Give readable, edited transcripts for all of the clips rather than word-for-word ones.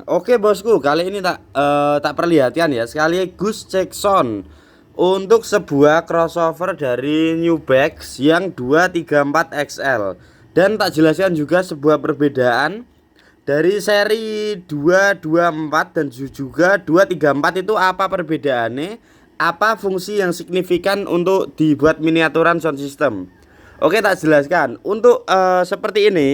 Oke bosku, kali ini tak perlihatkan ya sekaligus cek sound untuk sebuah crossover dari Newbex yang 234 XL, dan tak jelaskan juga sebuah perbedaan dari seri 224 dan juga 234 itu apa perbedaannya, apa fungsi yang signifikan untuk dibuat miniaturan sound system. Oke, tak jelaskan. Untuk seperti ini.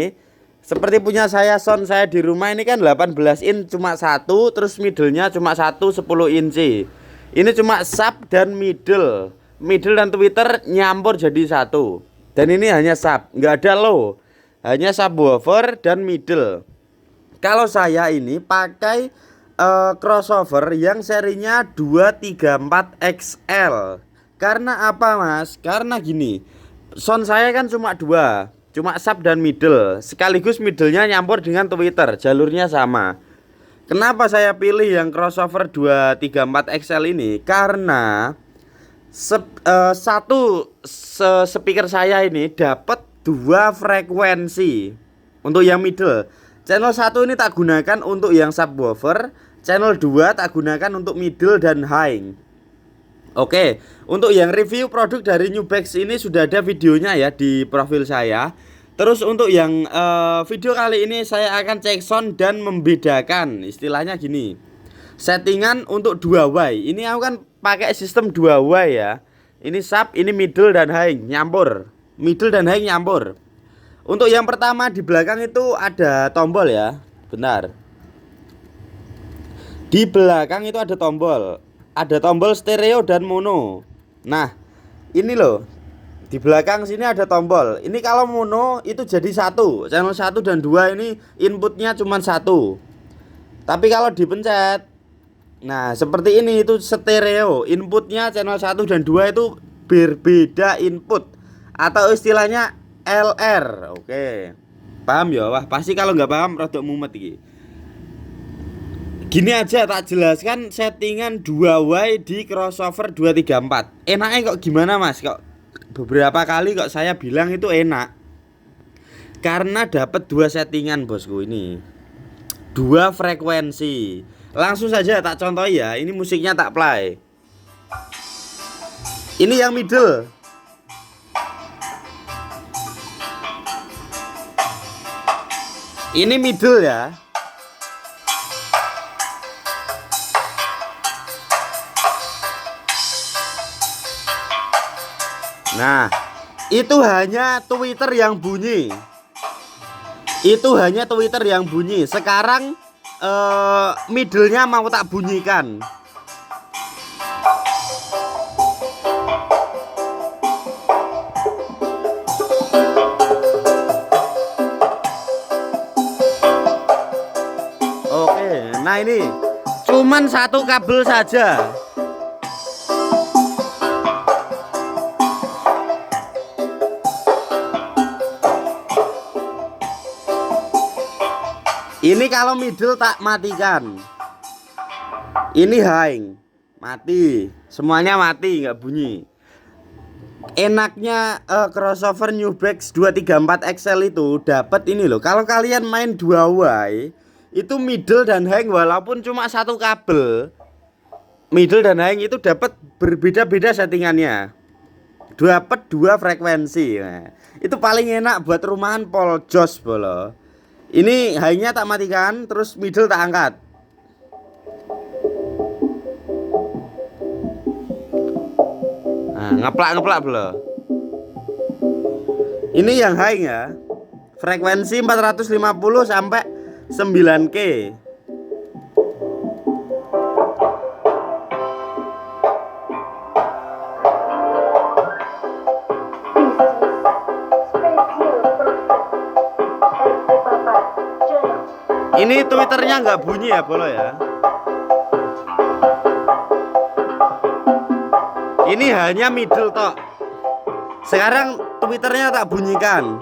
Seperti punya saya sound saya di rumah ini kan 18 in cuma satu, terus middle-nya cuma satu 10 inci. Ini cuma sub dan middle. Middle dan tweeter nyampur jadi satu. Dan ini hanya sub, nggak ada low. Hanya subwoofer dan middle. Kalau saya ini pakai crossover yang serinya 234 XL. Karena apa mas? Karena gini, sound saya kan cuma dua, cuma sub dan middle, sekaligus middlenya nyampur dengan tweeter, jalurnya sama. Kenapa saya pilih yang crossover 234 XL ini? Karena speaker saya ini dapat dua frekuensi. Untuk yang middle, channel 1 ini tak gunakan untuk yang subwoofer, channel 2 tak gunakan untuk middle dan high. Oke, untuk yang review produk dari Newbex ini sudah ada videonya ya di profil saya. Terus untuk yang video kali ini saya akan cek sound dan membedakan, istilahnya gini. Settingan untuk 2Y. Ini aku kan pakai sistem 2Y ya. Ini sub, ini middle dan high nyampur. Middle dan high nyampur. Untuk yang pertama di belakang itu ada tombol ya. Benar. Di belakang itu ada tombol. Ada tombol stereo dan mono. Nah, ini loh. Di belakang sini ada tombol. Ini kalau mono itu jadi satu. Channel 1 dan 2 ini inputnya cuma satu. Tapi kalau dipencet, nah seperti ini itu stereo. Inputnya channel 1 dan 2 itu berbeda input. Atau istilahnya LR. Oke. Paham ya? Wah, pasti kalau nggak paham rada mumet iki. Gini aja tak jelaskan settingan 2Y di crossover 234. Enaknya kok gimana mas? Kok beberapa kali kok saya bilang itu enak. Karena dapat dua settingan bosku ini. Dua frekuensi. Langsung saja tak contoh ya. Ini musiknya tak play. Ini yang middle. Ini middle ya. Nah, itu hanya tweeter yang bunyi. Itu hanya tweeter yang bunyi. Sekarang middle-nya mau tak bunyikan. Oke, nah ini cuman satu kabel saja. Ini kalau middle tak matikan. Ini high, mati. Semuanya mati, nggak bunyi. Enaknya crossover Newbex 234 XL itu dapat ini loh. Kalau kalian main 2Y, itu middle dan high walaupun cuma satu kabel. Middle dan high itu dapat berbeda-beda settingannya. Dapat dua frekuensi. Nah, itu paling enak buat rumahan poljos bolo. Ini high-nya tak matikan, terus middle tak angkat. Nah, ngeplak belum. Ini yang high ya. Frekuensi 450 sampai 9K. Ini twitternya nggak bunyi ya bolo ya. Ini hanya middle tok. Sekarang twitternya tak bunyikan.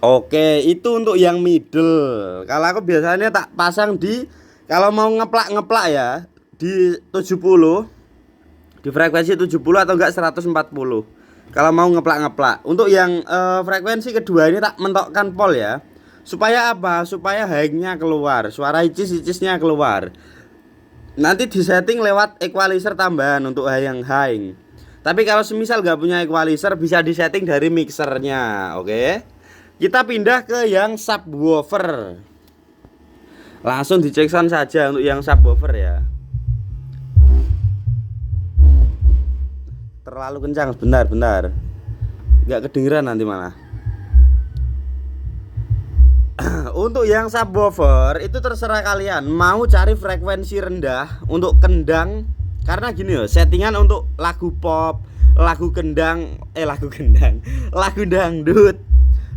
Oke. Oke, itu untuk yang middle. Kalau aku biasanya tak pasang di, kalau mau ngeplak-ngeplak ya, di 70, di frekuensi 70 atau enggak 140. Kalau mau ngeplak-ngeplak. Untuk yang frekuensi kedua ini tak mentokkan pol ya. Supaya apa? Supaya high-nya keluar, suara icis-icisnya keluar. Nanti disetting lewat equalizer tambahan untuk yang high. Tapi kalau semisal nggak punya equalizer, bisa disetting dari mixernya. Oke. Kita pindah ke yang subwoofer. Langsung dicek sound saja untuk yang subwoofer ya. Terlalu kencang, benar. Nggak kedengeran nanti malah. Untuk yang subwoofer itu terserah kalian mau cari frekuensi rendah untuk kendang. Karena gini loh, settingan untuk lagu pop, lagu dangdut,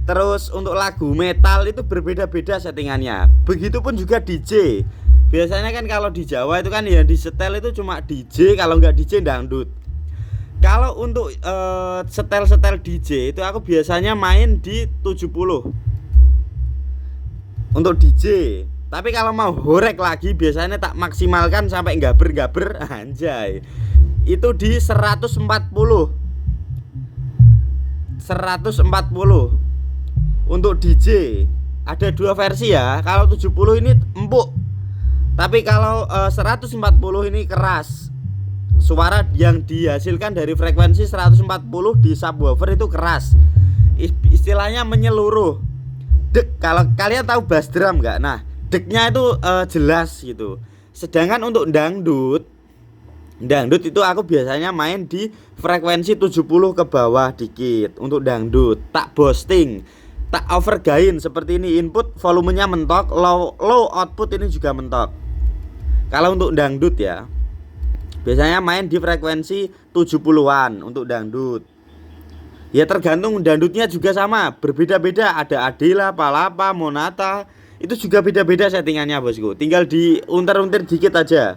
terus untuk lagu metal itu berbeda-beda settingannya. Begitupun juga DJ. Biasanya kan kalau di Jawa itu kan yang disetel itu cuma DJ, kalau nggak DJ dangdut. Kalau untuk setel-setel DJ itu aku biasanya main di 70 untuk DJ. Tapi kalau mau horek lagi biasanya tak maksimalkan sampai gaber-gaber, anjay. Itu di 140. Untuk DJ ada dua versi ya. Kalau 70 ini empuk. Tapi kalau 140 ini keras. Suara yang dihasilkan dari frekuensi 140 di subwoofer itu keras. Istilahnya menyeluruh. Dek, kalau kalian tahu bass drum enggak? Nah, deknya itu jelas gitu. Sedangkan untuk dangdut itu aku biasanya main di frekuensi 70 ke bawah dikit. Untuk dangdut tak boosting, tak overgain seperti ini. Input volumenya mentok, low output ini juga mentok. Kalau untuk dangdut ya, biasanya main di frekuensi 70-an untuk dangdut. Ya tergantung dangdutnya juga sama, berbeda-beda. Ada Adela, Palapa, Monata. Itu juga beda-beda settingannya bosku. Tinggal diunter-unter dikit aja.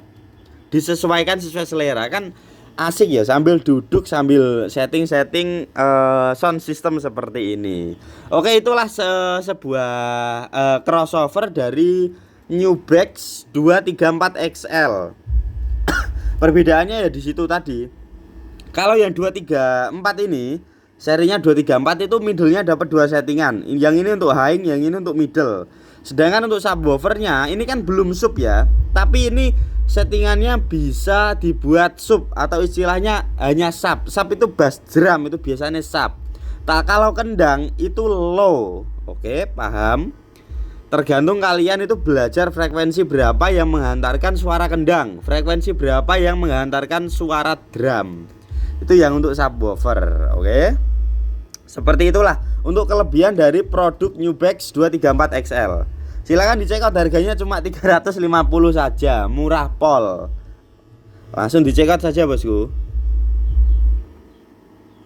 Disesuaikan sesuai selera. Kan asik ya sambil duduk sambil setting-setting sound system seperti ini. Oke, itulah sebuah crossover dari Newbex 234 XL. Perbedaannya ya di situ tadi. Kalau yang 234 ini, serinya 234 itu middle-nya dapat dua settingan. Yang ini untuk high, yang ini untuk middle. Sedangkan untuk subwoofernya ini kan belum sub ya. Tapi ini settingannya bisa dibuat sub atau istilahnya hanya sub. Sub itu bass drum, itu biasanya sub. Kalau kendang itu low. Oke, paham? Tergantung kalian itu belajar frekuensi berapa yang menghantarkan suara kendang, frekuensi berapa yang menghantarkan suara drum. Itu yang untuk subwoofer, oke? Seperti itulah untuk kelebihan dari produk Newbex 234 XL. Silakan dicek out, harganya cuma 350 saja, murah pol. Langsung dicek out saja bosku.